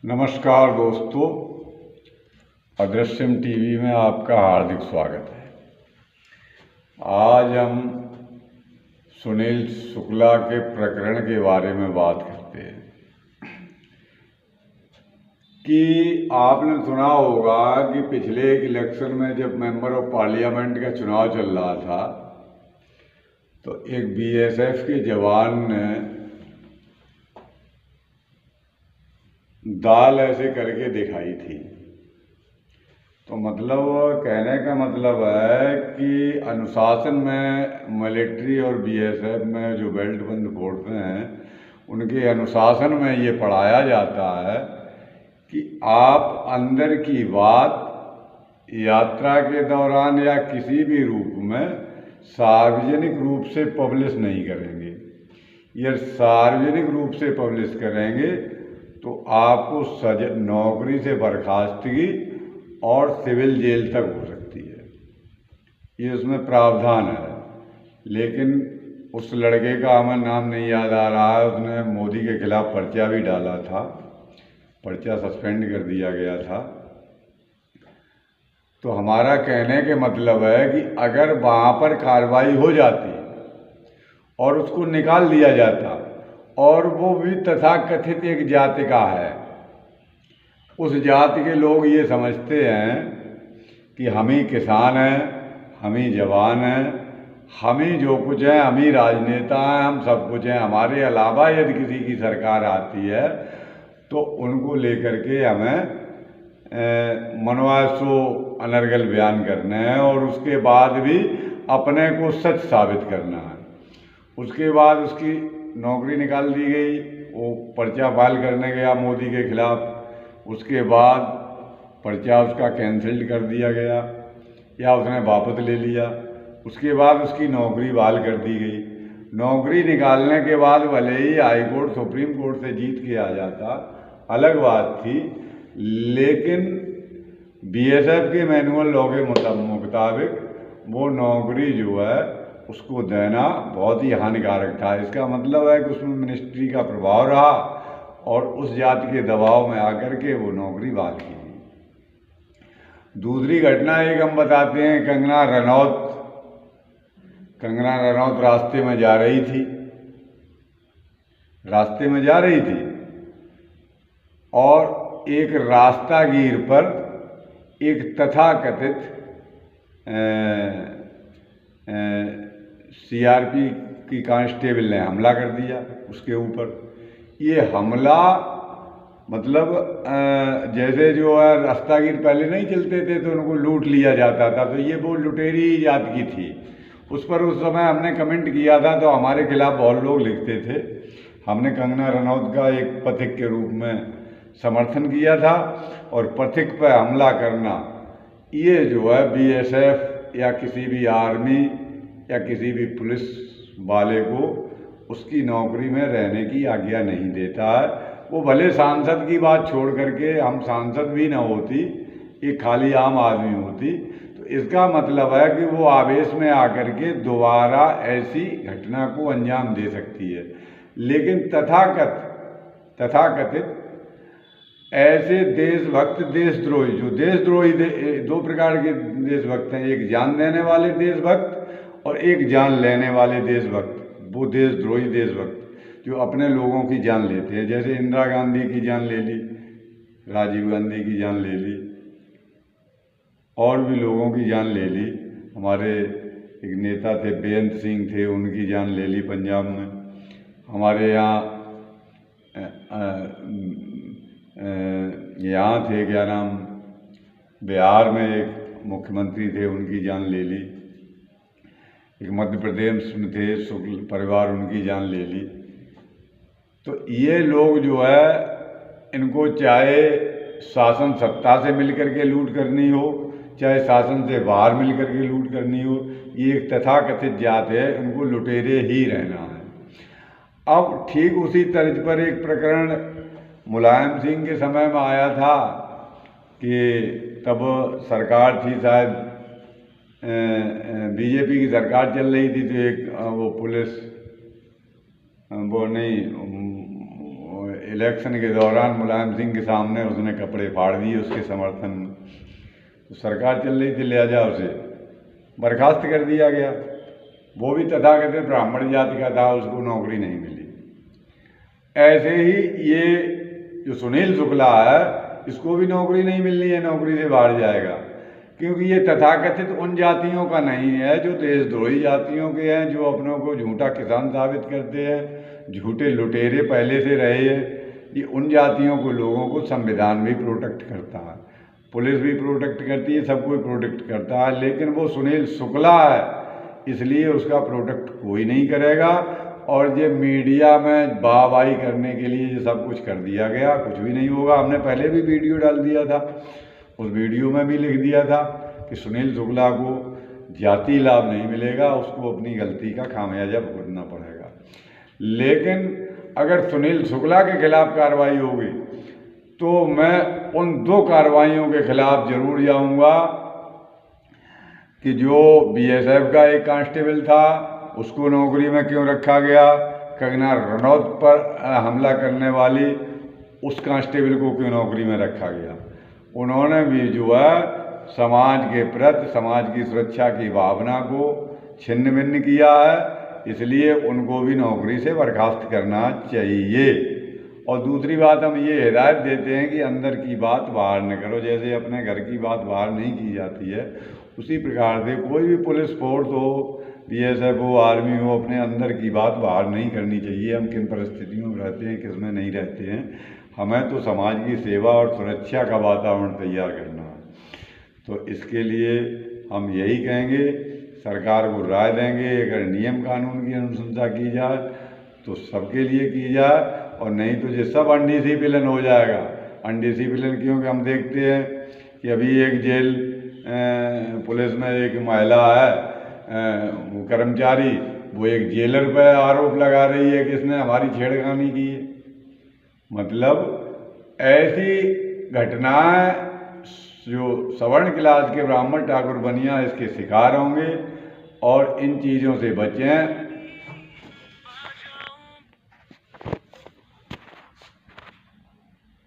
नमस्कार दोस्तों, अदृश्यम टीवी में आपका हार्दिक स्वागत है। आज हम सुनील शुक्ला के प्रकरण के बारे में बात करते हैं कि आपने सुना होगा कि पिछले एक इलेक्शन में जब मेंबर ऑफ पार्लियामेंट का चुनाव चल रहा था तो एक बीएसएफ के जवान ने दाल ऐसे करके दिखाई थी। तो मतलब कहने का मतलब है कि अनुशासन में मिलिट्री और बीएसएफ में जो बेल्ट बंद फोर्स हैं उनके अनुशासन में ये पढ़ाया जाता है कि आप अंदर की बात यात्रा के दौरान या किसी भी रूप में सार्वजनिक रूप से पब्लिश नहीं करेंगे। यह सार्वजनिक रूप से पब्लिश करेंगे तो आपको नौकरी से बर्खास्तगी और सिविल जेल तक हो सकती है। ये उसमें प्रावधान है। लेकिन उस लड़के का हमें नाम नहीं याद आ रहा है, उसने मोदी के खिलाफ पर्चा भी डाला था, पर्चा सस्पेंड कर दिया गया था। तो हमारा कहने के मतलब है कि अगर वहाँ पर कार्रवाई हो जाती और उसको निकाल दिया जाता और वो भी तथाकथित एक जाति का है, उस जाति के लोग ये समझते हैं कि हम ही किसान हैं, हम ही जवान हैं, हम ही जो कुछ हैं, हम ही राजनेता हैं, हम सब कुछ हैं, हमारे अलावा यदि किसी की सरकार आती है तो उनको लेकर के हमें मनवासो अनर्गल बयान करने हैं और उसके बाद भी अपने को सच साबित करना है। उसके बाद उसकी नौकरी निकाल दी गई, वो पर्चा फाइल करने गया मोदी के खिलाफ, उसके बाद पर्चा उसका कैंसिल्ड कर दिया गया या उसने वापस ले लिया। उसके बाद उसकी नौकरी बहाल कर दी गई। नौकरी निकालने के बाद भले ही हाई कोर्ट सुप्रीम कोर्ट से जीत के आ जाता, अलग बात थी, लेकिन बीएसएफ के मैनुअल लॉ के मुताबिक वो नौकरी जो है उसको देना बहुत ही हानिकारक था। इसका मतलब है कि उसमें मिनिस्ट्री का प्रभाव रहा और उस जाति के दबाव में आकर के वो नौकरी बहाल की गई। दूसरी घटना एक हम बताते हैं, कंगना रनौत रास्ते में जा रही थी और एक रास्तागीर पर एक तथाकथित सीआरपी की कांस्टेबल ने हमला कर दिया उसके ऊपर। ये हमला मतलब जैसे जो है रास्तागीर पहले नहीं चलते थे तो उनको लूट लिया जाता था, तो ये वो लुटेरी जात की थी। उस पर उस समय हमने कमेंट किया था तो हमारे खिलाफ बहुत लोग लिखते थे। हमने कंगना रनौत का एक पथिक के रूप में समर्थन किया था और पथिक पर हमला करना ये जो है बीएसएफ या किसी भी आर्मी या किसी भी पुलिस वाले को उसकी नौकरी में रहने की आज्ञा नहीं देता है। वो भले सांसद की बात छोड़ करके हम सांसद भी ना होती, एक खाली आम आदमी होती, तो इसका मतलब है कि वो आवेश में आकर के दोबारा ऐसी घटना को अंजाम दे सकती है। लेकिन तथाकथित ऐसे देशभक्त देशद्रोही, जो देशद्रोही दो प्रकार के देशभक्त हैं, एक जान देने वाले देशभक्त और एक जान लेने वाले देशभक्त। वो देशद्रोही देशभक्त जो अपने लोगों की जान लेते हैं, जैसे इंदिरा गांधी की जान ले ली, राजीव गांधी की जान ले ली, और भी लोगों की जान ले ली। हमारे एक नेता थे बेअंत सिंह थे, उनकी जान ले ली पंजाब में। हमारे यहाँ थे क्या नाम, बिहार में एक मुख्यमंत्री थे, उनकी जान ले ली। एक मध्य प्रदेश में थे शुक्ल परिवार, उनकी जान ले ली। तो ये लोग जो है, इनको चाहे शासन सत्ता से मिलकर के लूट करनी हो, चाहे शासन से बाहर मिलकर के लूट करनी हो, ये एक तथाकथित जात है, उनको लुटेरे ही रहना है। अब ठीक उसी तर्ज पर एक प्रकरण मुलायम सिंह के समय में आया था कि तब सरकार थी, शायद बीजेपी की सरकार चल रही थी, तो एक वो पुलिस वो नहीं इलेक्शन के दौरान मुलायम सिंह के सामने उसने कपड़े फाड़ दिए उसके समर्थन में। तो सरकार चल रही थी, लिहाजा उसे बर्खास्त कर दिया गया। वो भी तथाकथित ब्राह्मण जाति का था, उसको नौकरी नहीं मिली। ऐसे ही ये जो सुनील शुक्ला है, इसको भी नौकरी नहीं मिलनी है, नौकरी से बाहर जाएगा, क्योंकि ये तथाकथित उन जातियों का नहीं है जो देशद्रोही जातियों के हैं, जो अपनों को झूठा किसान साबित करते हैं, झूठे लुटेरे पहले से रहे हैं। ये उन जातियों को, लोगों को संविधान भी प्रोटेक्ट करता है, पुलिस भी प्रोटेक्ट करती है, सब कोई प्रोटेक्ट करता है, लेकिन वो सुनील शुक्ला है, इसलिए उसका प्रोटेक्ट कोई नहीं करेगा। और ये मीडिया में वाहवाही करने के लिए ये सब कुछ कर दिया गया, कुछ भी नहीं होगा। हमने पहले भी वीडियो डाल दिया था, उस वीडियो में भी लिख दिया था कि सुनील शुक्ला को जाति लाभ नहीं मिलेगा, उसको अपनी गलती का खामियाजा भुगतना पड़ेगा। लेकिन अगर सुनील शुक्ला के खिलाफ कार्रवाई होगी तो मैं उन 2 कार्रवाइयों के खिलाफ जरूर जाऊंगा कि जो बीएसएफ का एक कांस्टेबल था उसको नौकरी में क्यों रखा गया, कंगना रनौत पर हमला करने वाली उस कांस्टेबल को क्यों नौकरी में रखा गया। उन्होंने भी जो है समाज के प्रति, समाज की सुरक्षा की भावना को छिन्न भिन्न किया है, इसलिए उनको भी नौकरी से बर्खास्त करना चाहिए। और दूसरी बात हम ये हिदायत देते हैं कि अंदर की बात बाहर न करो। जैसे अपने घर की बात बाहर नहीं की जाती है, उसी प्रकार से कोई भी पुलिस फोर्स हो, बीएसएफ हो, आर्मी हो, अपने अंदर की बात बाहर नहीं करनी चाहिए। हम किन परिस्थितियों में रहते हैं, किस में नहीं रहते हैं, हमें तो समाज की सेवा और सुरक्षा का वातावरण तैयार करना है। तो इसके लिए हम यही कहेंगे, सरकार को राय देंगे, अगर नियम कानून की अनुशंसा की जाए तो सबके लिए की जाए, और नहीं तो ये सब अनडिसिप्लिन हो जाएगा। अनडिसिप्लिन क्योंकि हम देखते हैं कि अभी एक जेल पुलिस में एक महिला है कर्मचारी, वो एक जेलर पर आरोप लगा रही है कि इसने हमारी छेड़खानी की है। मतलब ऐसी घटनाएं जो सवर्ण क्लास के ब्राह्मण ठाकुर बनिया इसके शिकार होंगे, और इन चीज़ों से बचें।